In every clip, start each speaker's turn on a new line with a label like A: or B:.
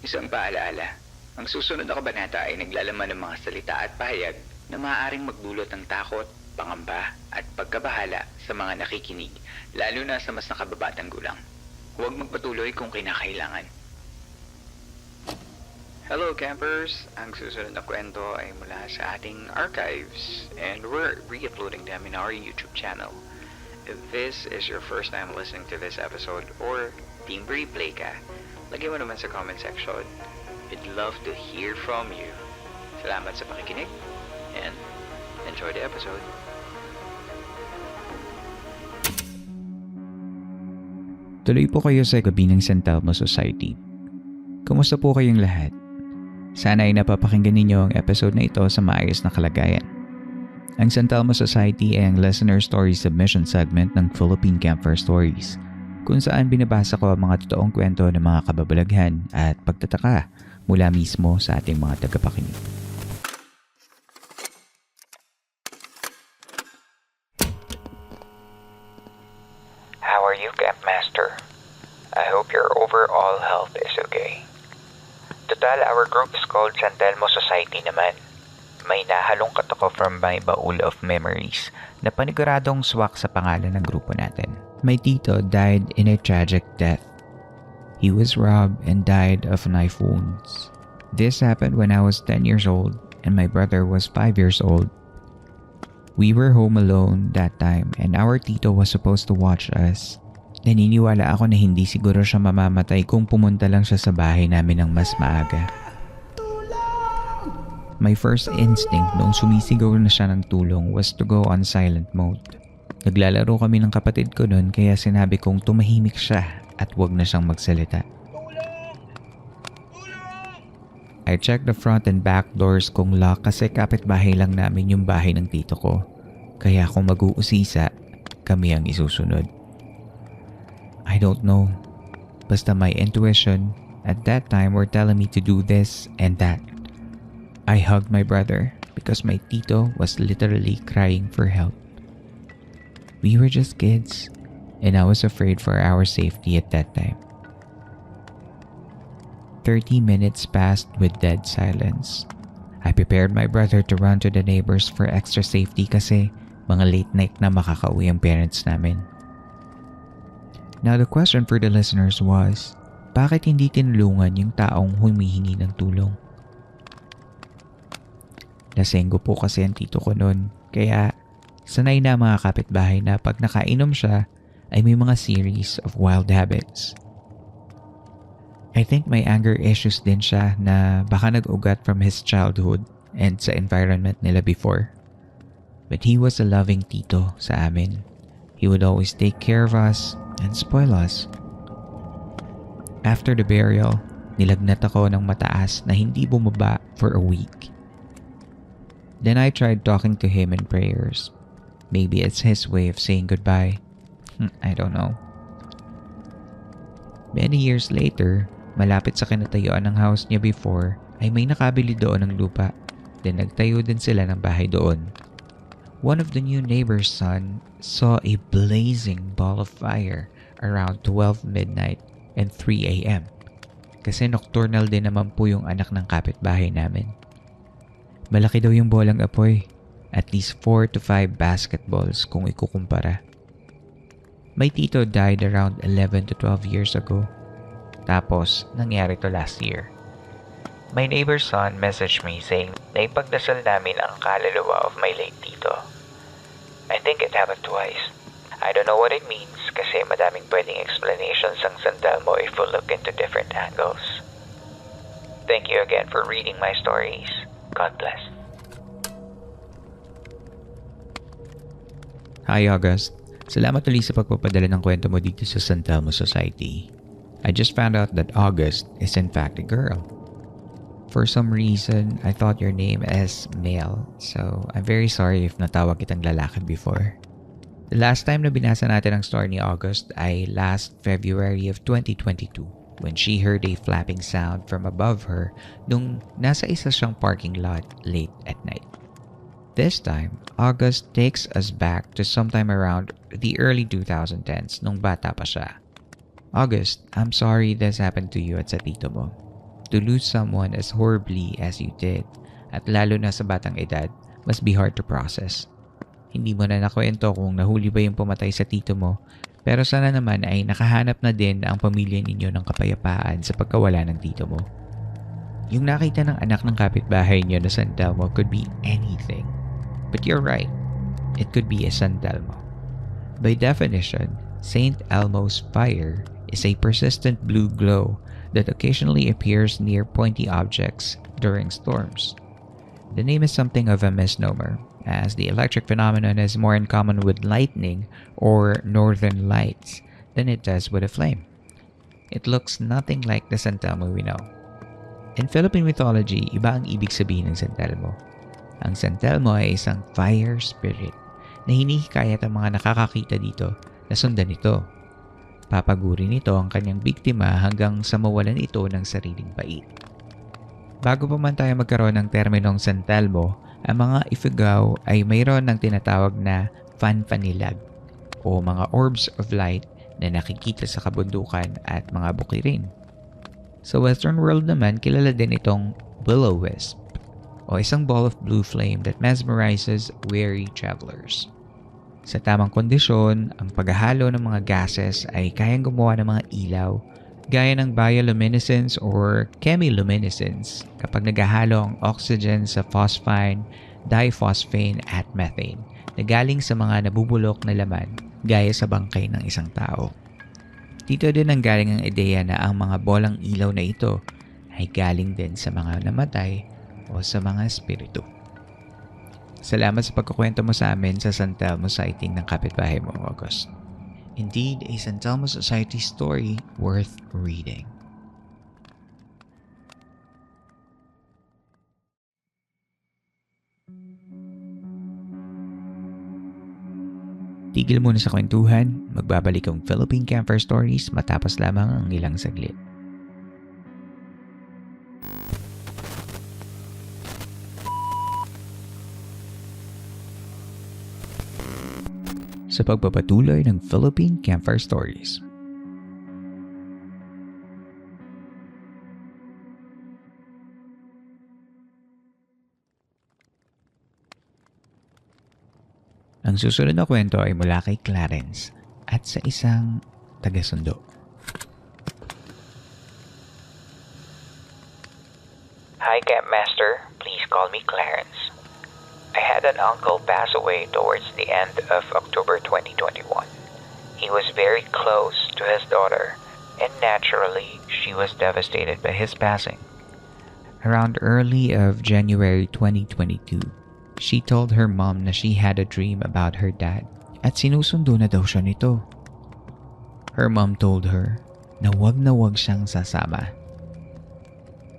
A: Isang paalaala, ang susunod na kabanata ay naglalaman ng mga salita at pahayag na maaaring magdulot ng takot, pangamba at pagkabahala sa mga nakikinig, lalo na sa mas nakababatang gulang. Huwag magpatuloy kung kinakailangan. Hello campers! Ang susunod na kwento ay mula sa ating archives and we're re-uploading them in our YouTube channel. If this is your first time listening to this episode or team replay ka, lagyan mo naman sa comment section. We'd love to hear from you. Salamat sa pakikinig and enjoy the episode.
B: Tuloy po kayo sa gabi ng San Telmo Society. Kumusta po kayong lahat? Sana ay napapakinggan ninyo ang episode na ito sa maayos na kalagayan. Ang San Telmo Society ay ang listener story submission segment ng Philippine Campfire Stories, kung saan binabasa ko ang mga totoong kwento ng mga kababalaghan at pagtataka mula mismo sa ating mga tagapakinig.
C: How are you, Campmaster? I hope your overall health is okay. Total, our group is called San Telmo Society naman. May nahalongkat ako from my baul of memories na paniguradong swak sa pangalan ng grupo natin.
B: My tito died in a tragic death. He was robbed and died of knife wounds. This happened when I was 10 years old and my brother was 5 years old. We were home alone that time and our tito was supposed to watch us. Naniniwala ako na hindi siguro siya mamamatay kung pumunta lang siya sa bahay namin ng mas maaga. My first instinct noong sumisigaw na siya ng tulong was to go on silent mode. Naglalaro kami ng kapatid ko noon kaya sinabi kong tumahimik siya at wag na siyang magsalita. I checked the front and back doors kung lock kasi kapitbahay lang namin yung bahay ng tito ko. Kaya kung mag-uusisa, kami ang isusunod. I don't know. Basta my intuition at that time were telling me to do this and that. I hugged my brother because my tito was literally crying for help. We were just kids and I was afraid for our safety at that time. 30 minutes passed with dead silence. I prepared my brother to run to the neighbors for extra safety kasi mga late night na makakauwi ang parents namin. Now the question for the listeners was, bakit hindi tinulungan yung taong humihingi ng tulong? Lasenggo po kasi ang tito ko noon, kaya sanay na mga kapitbahay na pag nakainom siya ay may mga series of wild habits. I think may anger issues din siya na baka nag-ugat from his childhood and sa environment nila before. But he was a loving tito sa amin. He would always take care of us and spoil us. After the burial, nilagnat ako ng mataas na hindi bumaba for a week. Then I tried talking to him in prayers. Maybe it's his way of saying goodbye. I don't know. Many years later, malapit sa kinatayuan ng house niya before, ay may nakabili doon ng lupa. Then nagtayo din sila ng bahay doon. One of the new neighbor's son saw a blazing ball of fire around 12 midnight and 3 a.m. Kasi nocturnal din naman po yung anak ng kapitbahay namin. Malaki daw yung bolang apoy. At least 4 to 5 basketballs kung ikukumpara. My tito died around 11 to 12 years ago. Tapos, nangyari to last year.
C: My neighbor's son messaged me saying na ipagdasal namin ang kaluluwa of my late tito. I think it happened twice. I don't know what it means kasi madaming pwedeng explanations ang San Telmo if we look into different angles. Thank you again for reading my stories. God bless.
B: Hi August. Salamat ulit sa pagpapadala ng kwento mo dito sa San Telmo Society. I just found out that August is in fact a girl. For some reason, I thought your name is male, so I'm very sorry if natawag kitang lalaki before. The last time na binasa natin ang story ni August ay last February of 2022 when she heard a flapping sound from above her nung nasa isa siyang parking lot late at night. This time, August takes us back to sometime around the early 2010s nung bata pa siya. August, I'm sorry this happened to you at sa tito mo. to lose someone as horribly as you did, at lalo na sa batang edad, must be hard to process. Hindi mo na nakwento kung nahuli ba yung pumatay sa tito mo, pero sana naman ay nakahanap na din ang pamilya ninyo ng kapayapaan sa pagkawala ng tito mo. Yung nakita ng anak ng kapitbahay niyo na San Telmo could be anything. But you're right, it could be a San Telmo. By definition, St. Elmo's fire is a persistent blue glow that occasionally appears near pointy objects during storms. The name is something of a misnomer, as the electric phenomenon is more in common with lightning or northern lights than it does with a flame. It looks nothing like the San Telmo we know. In Philippine mythology, iba ang ibig sabihin ng San Telmo. Ang San Telmo ay isang fire spirit na hinihikayat ang mga nakakakita dito na sundan ito. Papaguri nito ang kanyang biktima hanggang sa mawalan ito ng sariling pait. Bago pa man tayo magkaroon ng terminong San Telmo, ang mga Ifugao ay mayroon ng tinatawag na fanfanilag o mga orbs of light na nakikita sa kabundukan at mga bukirin. Sa Western world naman, kilala din itong will-o-wisp o isang ball of blue flame that mesmerizes weary travelers. Sa tamang kondisyon, ang paghahalo ng mga gases ay kayang gumawa ng mga ilaw gaya ng bioluminescence or chemiluminescence kapag naghahalo ang oxygen sa phosphine, diphosphane at methane na galing sa mga nabubulok na laman gaya sa bangkay ng isang tao. Dito din ang galing ang ideya na ang mga bolang ilaw na ito ay galing din sa mga namatay o sa mga espiritu. Salamat sa pagkukwento mo sa amin sa San Telmo sighting ng kapitbahay mo, August. Indeed, a San Telmo Society story worth reading. Tigil muna sa kwentuhan, magbabalik ang Philippine Campfire Stories matapos lamang ang ilang saglit. Sa pagpapatuloy ng Philippine Campfire Stories. Ang susunod na kwento ay mula kay Clarence at sa isang taga-sundo.
C: Hi, Campmaster. Please call me Clarence. I had an uncle pass away towards the end of October 2021. He was very close to his daughter, and naturally, she was devastated by his passing.
B: Around early of January 2022, she told her mom na she had a dream about her dad at sinusundo na daw siya nito. Her mom told her na wag siyang sasama.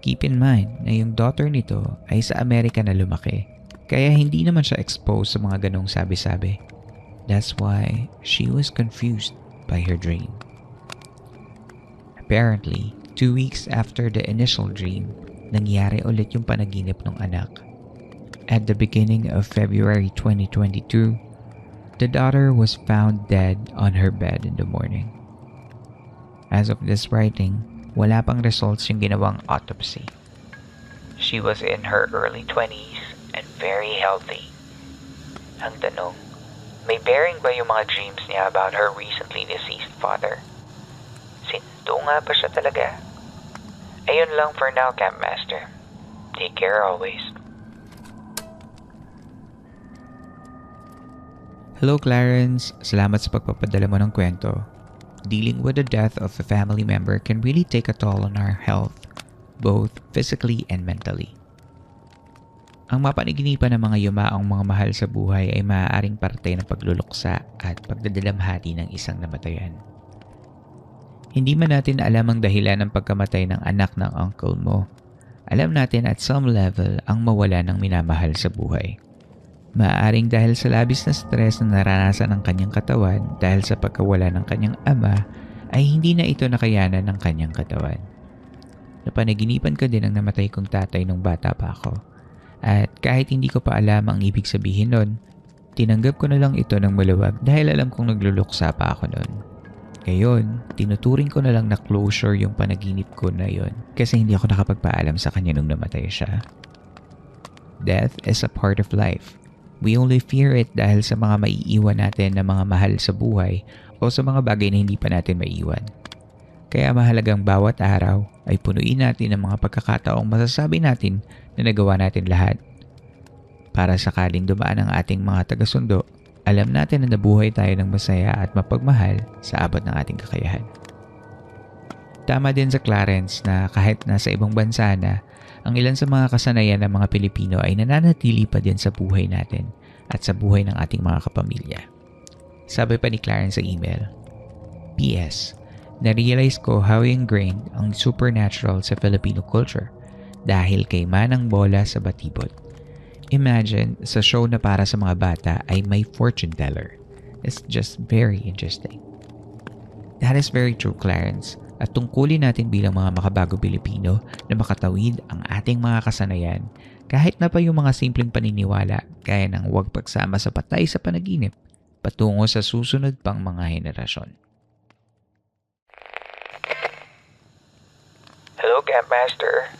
B: Keep in mind na yung daughter nito ay sa Amerika na lumaki. Kaya hindi naman siya exposed sa mga ganong sabi-sabi. That's why she was confused by her dream. Apparently, 2 weeks after the initial dream, nangyari ulit yung panaginip ng anak. At the beginning of February 2022, the daughter was found dead on her bed in the morning. As of this writing, wala pang results yung ginawang autopsy.
C: She was in her early 20s and very healthy. Ang tanong, may bearing ba yung mga dreams niya about her recently deceased father? Sindo nga ba siya talaga? Ayun lang for now, Campmaster. Take care always.
B: Hello Clarence, salamat sa pagpapadala mo ng kwento. Dealing with the death of a family member can really take a toll on our health, both physically and mentally. Ang mapaniginipan ng mga yumaong mga mahal sa buhay ay maaaring parte ng pagluluksa at pagdadalamhati ng isang namatayan. Hindi man natin alam ang dahilan ng pagkamatay ng anak ng uncle mo. Alam natin at some level ang mawala ng minamahal sa buhay. Maaaring dahil sa labis na stress na naranasan ng kanyang katawan dahil sa pagkawala ng kanyang ama ay hindi na ito nakayanan ng kanyang katawan. Napanaginipan ko din ang namatay kong tatay nung bata pa ako. At kahit hindi ko pa alam ang ibig sabihin nun, tinanggap ko na lang ito ng maluwag dahil alam kong nagluluksa pa ako nun. Ngayon, tinuturing ko na lang na closure yung panaginip ko na yon kasi hindi ako nakapagpaalam sa kanya nung namatay siya. Death is a part of life. We only fear it dahil sa mga maiiwan natin na mga mahal sa buhay o sa mga bagay na hindi pa natin maiiwan. Kaya mahalagang bawat araw ay punuin natin ng mga pagkakataong masasabi natin na nagawa natin lahat. Para sakaling dumaan ang ating mga taga-sundo, alam natin na nabuhay tayo ng masaya at mapagmahal sa abot ng ating kakayahan. Tama din sa Clarence na kahit nasa ibang bansa na, ang ilan sa mga kasanayan ng mga Pilipino ay nananatili pa din sa buhay natin at sa buhay ng ating mga kapamilya. Sabi pa ni Clarence sa email, P.S. Na-realize ko how ingrained ang supernatural sa Filipino culture dahil kay Manang Bola sa Batibot. Imagine, sa show na para sa mga bata ay may fortune teller. It's just very interesting. That is very true, Clarence. At tungkulin natin bilang mga makabago Pilipino na makatawid ang ating mga kasanayan kahit na pa yung mga simpleng paniniwala gaya ng huwag pagsama sa patay sa panaginip patungo sa susunod pang mga henerasyon.
C: Hello, Campmaster.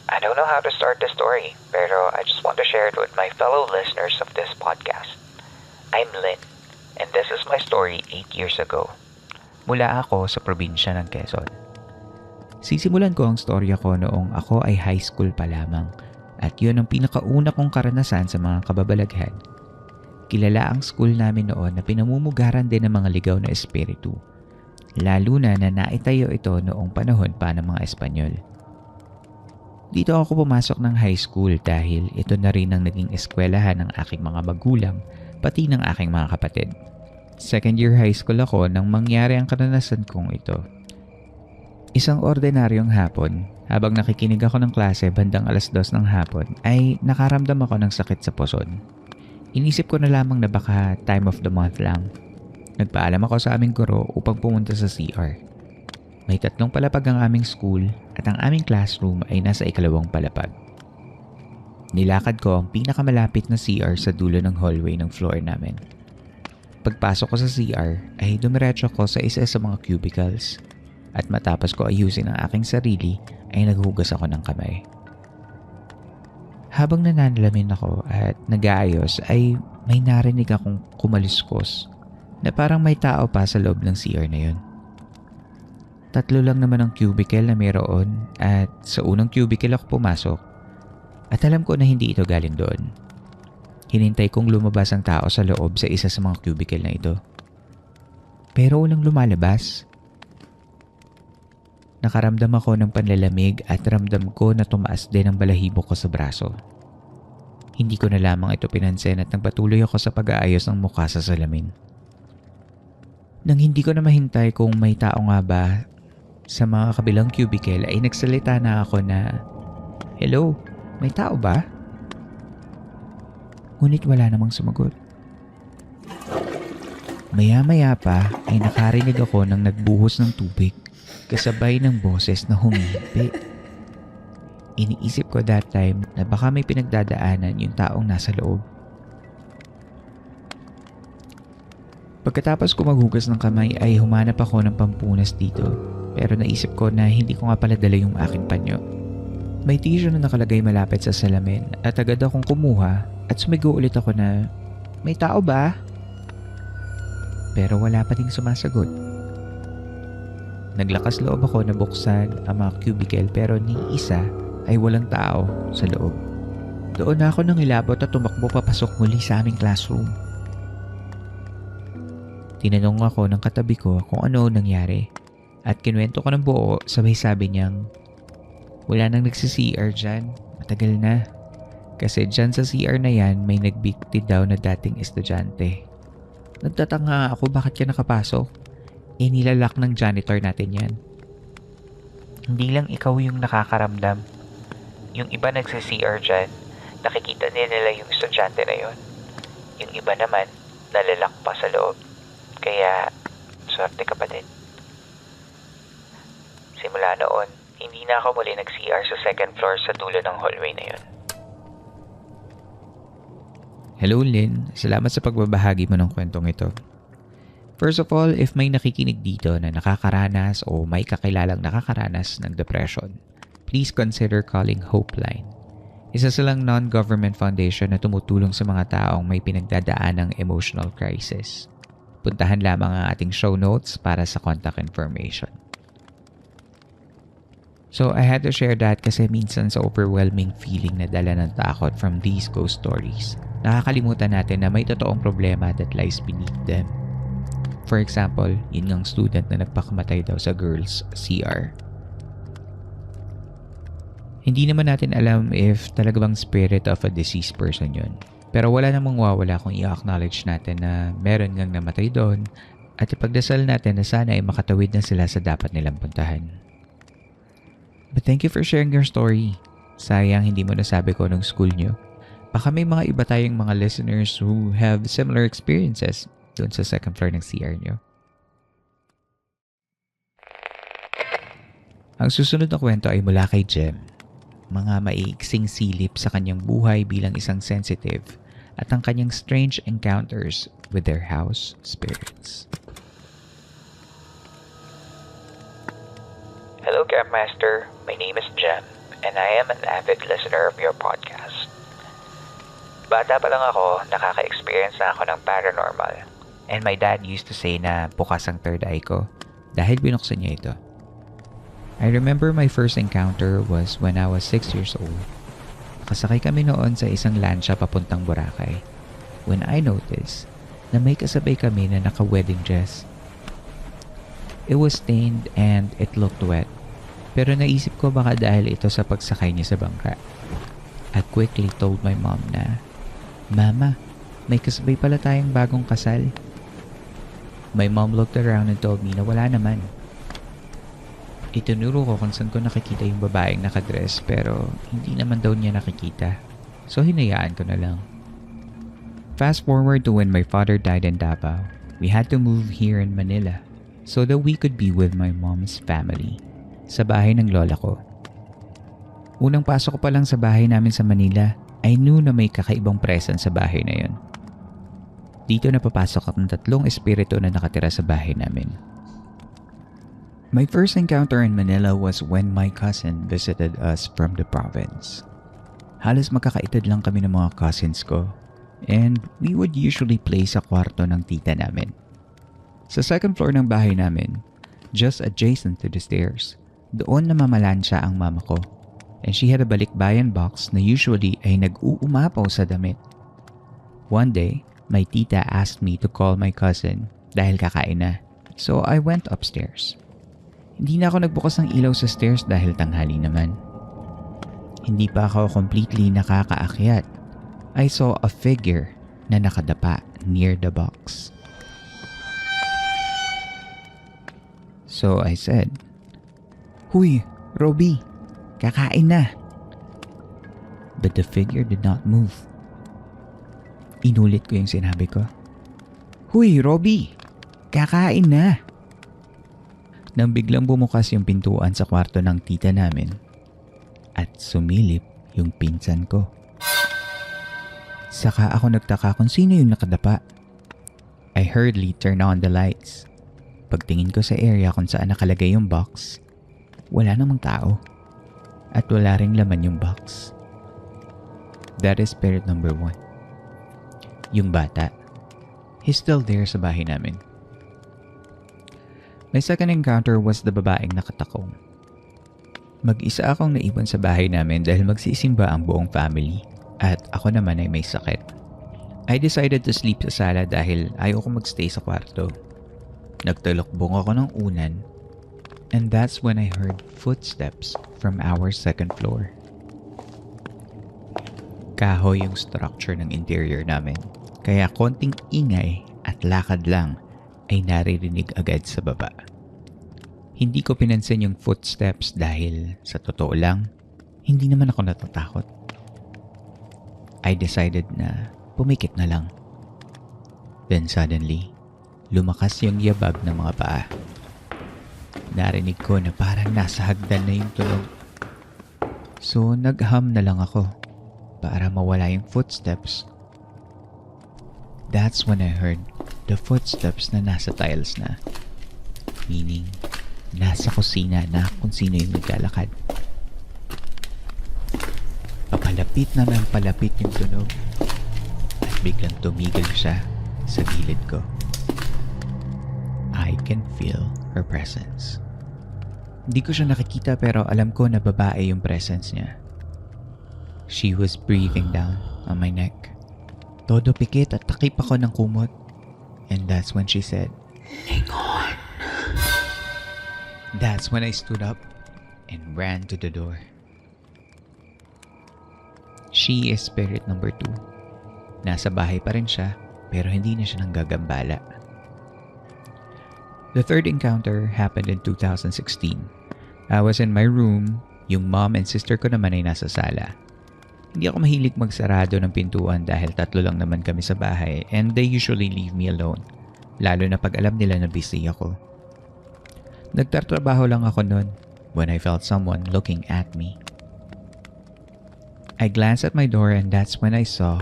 C: I don't know how to start the story, pero I just want to share it with my fellow listeners of this podcast. I'm Lynn, and this is my story 8 years ago.
B: Mula ako sa probinsya ng Quezon. Sisimulan ko ang storya ko noong ako ay high school pa lamang at yun ang pinakauna kong karanasan sa mga kababalaghan. Kilala ang school namin noon na pinamumugaran din ng mga ligaw na espiritu, lalo na naitayo ito noong panahon pa ng mga Espanyol. Dito ako pumasok ng high school dahil ito na rin ang naging eskwelahan ng aking mga magulang pati ng aking mga kapatid. Second year high school ako nang mangyari ang karanasan kong ito. Isang ordinaryong hapon, habang nakikinig ako ng klase bandang 2:00 ng hapon ay nakaramdam ako ng sakit sa puson. Inisip ko na lamang na baka time of the month lang. Nagpaalam ako sa aming guro upang pumunta sa CR. May 3 palapag ang aming school at ang aming classroom ay nasa 2nd palapag. Nilakad ko ang pinakamalapit na CR sa dulo ng hallway ng floor namin. Pagpasok ko sa CR ay dumiretso ko sa isa sa mga cubicles at matapos ko ayusin ang aking sarili ay naghugas ako ng kamay. Habang nananalamin ako at nag-aayos ay may narinig akong kumaliskos na parang may tao pa sa loob ng CR na yun. 3 lang naman ang cubicle na mayroon at sa unang cubicle ako pumasok at alam ko na hindi ito galing doon. Hinintay kong lumabas ang tao sa loob sa isa sa mga cubicle na ito. Pero walang lumalabas. Nakaramdam ako ng panlalamig at ramdam ko na tumaas din ang balahibo ko sa braso. Hindi ko na lamang ito pinansin at nagpatuloy ako sa pag-aayos ng mukha sa salamin. Nang hindi ko na mahintay kung may tao nga ba sa mga kabilang cubicle ay nagsalita na ako na, "Hello, may tao ba?" Ngunit wala namang sumagot. Maya-maya pa ay nakarinig ako ng nagbuhos ng tubig kasabay ng boses na humihipi. Iniisip ko that time na baka may pinagdadaanan yung taong nasa loob. Pagkatapos ko maghugas ng kamay ay humanap ako ng pampunas dito, pero naisip ko na hindi ko nga pala dala yung aking panyo. May tissue na nakalagay malapit sa salamin at agad akong kumuha at sumigaw ulit ako na, "May tao ba?" Pero wala pa ding sumasagot. Naglakas loob ako na buksan ang mga cubicle pero ni isa ay walang tao sa loob. Doon na ako nang ilabot at tumakbo papasok muli sa aming classroom. Tinanong ako ng katabi ko kung ano nangyari at kinuwento ko ng buo sabay sabi niyang, "Wala nang nagsi-CR dyan, matagal na. Kasi dyan sa CR na yan may nagbikti daw na dating estudyante." Nagtatanga ako bakit ka nakapasok. Nilalak ng janitor natin yan.
C: Hindi lang ikaw yung nakakaramdam. Yung iba nagsi-CR dyan, nakikita nila yung estudyante na yon. Yung iba naman, nalalak pa sa loob. Kaya, swerte ka pa din. Simula noon, hindi na ako muli nag-CR sa 2nd floor sa dulo ng hallway na yon.
B: Hello Lynn, salamat sa pagbabahagi mo ng kwentong ito. First of all, if may nakikinig dito na nakakaranas o may kakilalang nakakaranas ng depression, please consider calling Hopeline. Isa silang non-government foundation na tumutulong sa mga taong may pinagdadaan ng emotional crisis. Puntahan lamang ang ating show notes para sa contact information. So I had to share that kasi minsan sa overwhelming feeling na dala ng takot from these ghost stories, nakakalimutan natin na may totoong problema that lies beneath them. For example, yun ngang student na nagpakamatay daw sa girls' CR. Hindi naman natin alam if talaga bang spirit of a deceased person yun. Pero wala namang wawala kung i-acknowledge natin na meron ngang namatay doon at ipagdasal natin na sana ay makatawid na sila sa dapat nilang puntahan. But thank you for sharing your story. Sayang hindi mo nasabi ko nung school nyo. Baka may mga iba tayong mga listeners who have similar experiences doon sa second floor ng CR nyo. Ang susunod na kwento ay mula kay Jem. Mga maiiksing silip sa kanyang buhay bilang isang sensitive at ang kanyang strange encounters with their house spirits.
C: Hello, Campmaster. My name is Jem, and I am an avid listener of your podcast. Bata pa lang ako, nakaka-experience na ako ng paranormal. And my dad used to say na bukas ang third eye ko dahil binuksan niya ito.
B: I remember my first encounter was when I was 6 years old. Nakasakay kami noon sa isang lancha papuntang Boracay when I noticed na may kasabay kami na naka-wedding dress. It was stained and it looked wet. Pero naisip ko baka dahil ito sa pagsakay niya sa bangka. I quickly told my mom na, "Mama, may kasabay pala tayong bagong kasal." My mom looked around and told me na wala naman. Itinuro ko kung saan ko nakikita yung babaeng nakadress pero hindi naman daw niya nakikita. So hinayaan ko na lang. Fast forward to when my father died in Davao. We had to move here in Manila so that we could be with my mom's family sa bahay ng lola ko. Unang pasok ko pa lang sa bahay namin sa Manila, I knew na may kakaibang presence sa bahay na yun. Dito napapasok ang 3 espiritu na nakatira sa bahay namin. My first encounter in Manila was when my cousin visited us from the province. Halos magkakaedad lang kami ng mga cousins ko and we would usually play sa kwarto ng tita namin. Sa second floor ng bahay namin, just adjacent to the stairs, doon namamalansya ang mama ko and she had a balikbayan box na usually ay nag-uumapaw sa damit. One day, my tita asked me to call my cousin dahil kakain na. So I went upstairs. Hindi na ako nagbukas ng ilaw sa stairs dahil tanghali naman. Hindi pa ako completely nakakaakyat. I saw a figure na nakadapa near the box. So I said, "Huy, Robbie, kakain na." But the figure did not move. Inulit ko yung sinabi ko. "Huy, Robbie, kakain na." Nang biglang bumukas yung pintuan sa kwarto ng tita namin at sumilip yung pinsan ko. Saka ako nagtaka kung sino yung nakadapa. I hurriedly turned on the lights. Pagtingin ko sa area kung saan nakalagay yung box, wala namang tao at wala ring laman yung box. That is spirit number 1. Yung bata, he's still there sa bahay namin. My second encounter was the babaeng nakatakong. Mag-isa akong naiwan sa bahay namin dahil magsisimba ang buong family at ako naman ay may sakit. I decided to sleep sa sala dahil ayaw ko magstay sa kwarto. Nagtalokbong ako ng unan and that's when I heard footsteps from our second floor. Kahoy yung structure ng interior namin, kaya konting ingay at lakad lang ay naririnig agad sa baba. Hindi ko pinansin yung footsteps dahil sa totoo lang, hindi naman ako natatakot. I decided na pumikit na lang. Then suddenly, lumakas yung yabag ng mga paa. Narinig ko na parang nasa hagdan na yung tunog. So nagham na lang ako para mawala yung footsteps. that's when I heard the footsteps na nasa tiles na. Meaning, nasa kusina na kung sino yung naglalakad. Papalapit na ng palapit yung tunog at biglang tumigil siya sa gilid ko. I can feel her presence. Hindi ko siya nakikita pero alam ko na babae yung presence niya. She was breathing down on my neck. Todo pikit at takip ako ng kumot. And that's when she said, "Ingon." That's when I stood up and ran to the door. She is spirit number 2. Nasa bahay pa rin siya pero hindi na siya nanggagambala. The third encounter happened in 2016. I was in my room, yung mom and sister ko naman ay nasa sala. Hindi ako mahilig magsarado ng pintuan dahil 3 lang naman kami sa bahay and they usually leave me alone, lalo na pag alam nila na busy ako. Nagtatrabaho lang ako noon when I felt someone looking at me. I glanced at my door and that's when I saw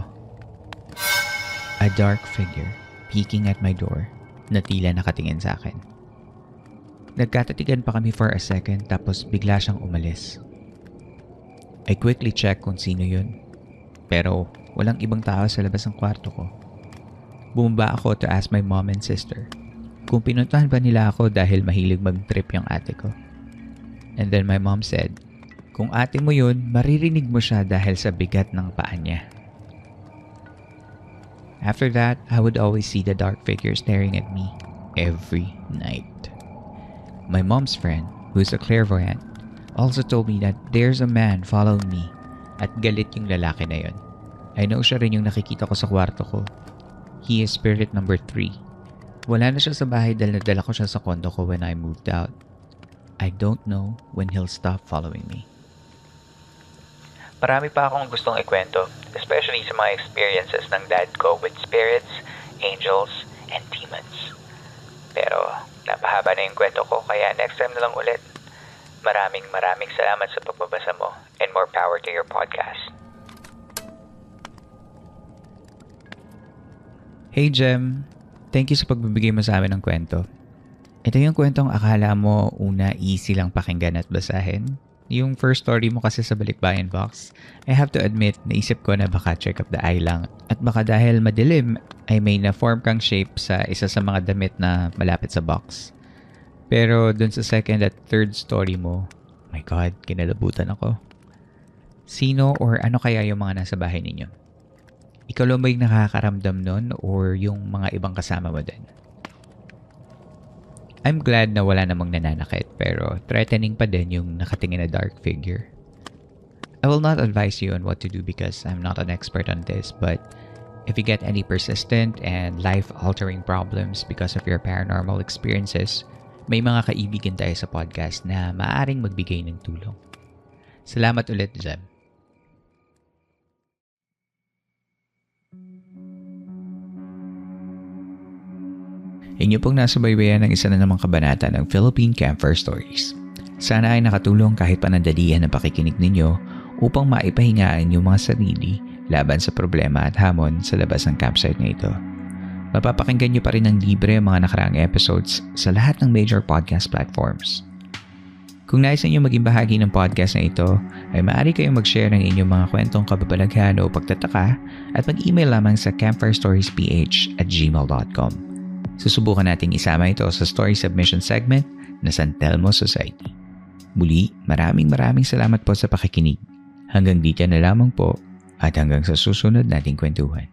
B: a dark figure peeking at my door na tila nakatingin sa akin. Nagkatatigan pa kami for a second tapos bigla siyang umalis. I quickly checked kung sino yun. Pero walang ibang tao sa labas ng kwarto ko. Bumaba ako to ask my mom and sister kung pinuntahan ba nila ako dahil mahilig mag-trip yung ate ko. And then my mom said, kung ate mo yun, maririnig mo siya dahil sa bigat ng paa niya. After that, I would always see the dark figure staring at me every night. My mom's friend, who's a clairvoyant, also told me that there's a man following me at galit yung lalaki na yun. I know siya rin yung nakikita ko sa kwarto ko. He is spirit number 3. Wala na siya sa bahay dahil nadala ko siya sa kondo ko when I moved out. I don't know when he'll stop following me.
C: Marami pa akong gustong ikwento, especially sa mga experiences ng dad ko with spirits, angels, and demons. Pero napahaba na yung kwento ko kaya next time na lang ulit. Maraming salamat sa pagbabasa mo and more power to your podcast.
B: Hey Jem, thank you sa pagbibigay mo sa amin ng kwento. Ito yung kwentong akala mo una easy lang pakinggan at basahin. Yung first story mo kasi sa Balikbayan Box, I have to admit, naisip ko na baka check up the eye lang. At baka dahil madilim, ay may na-form kang shape sa isa sa mga damit na malapit sa box. Pero dun sa second at third story mo, my God, kinalabutan ako. Sino or ano kaya yung mga nasa bahay ninyo? Ikaw lang ba yung nakakaramdam nun or yung mga ibang kasama mo din? I'm glad na wala namang nananakit pero threatening pa din yung nakatingin na dark figure. I will not advise you on what to do because I'm not an expert on this, but if you get any persistent and life-altering problems because of your paranormal experiences, may mga kaibigan tayo sa podcast na maaaring magbigay ng tulong. Salamat ulit, Jem. Inyo pong nasubaybayan ng isa na namang kabanata ng Philippine Campfire Stories. Sana ay nakatulong kahit panandalian ang pakikinig ninyo upang maipahingaan yung mga sarili laban sa problema at hamon sa labas ng campsite na ito. Mapapakinggan nyo pa rin ng libre ang mga nakaraang episodes sa lahat ng major podcast platforms. Kung nais nyo maging bahagi ng podcast na ito, ay maaari kayong mag-share ng inyong mga kwentong kababalaghan o pagtataka at mag-email lamang sa campfirestoriesph@gmail.com. Susubukan nating isama ito sa story submission segment na San Telmo Society. Muli, maraming salamat po sa pakikinig. Hanggang dito na lamang po at hanggang sa susunod nating kwentuhan.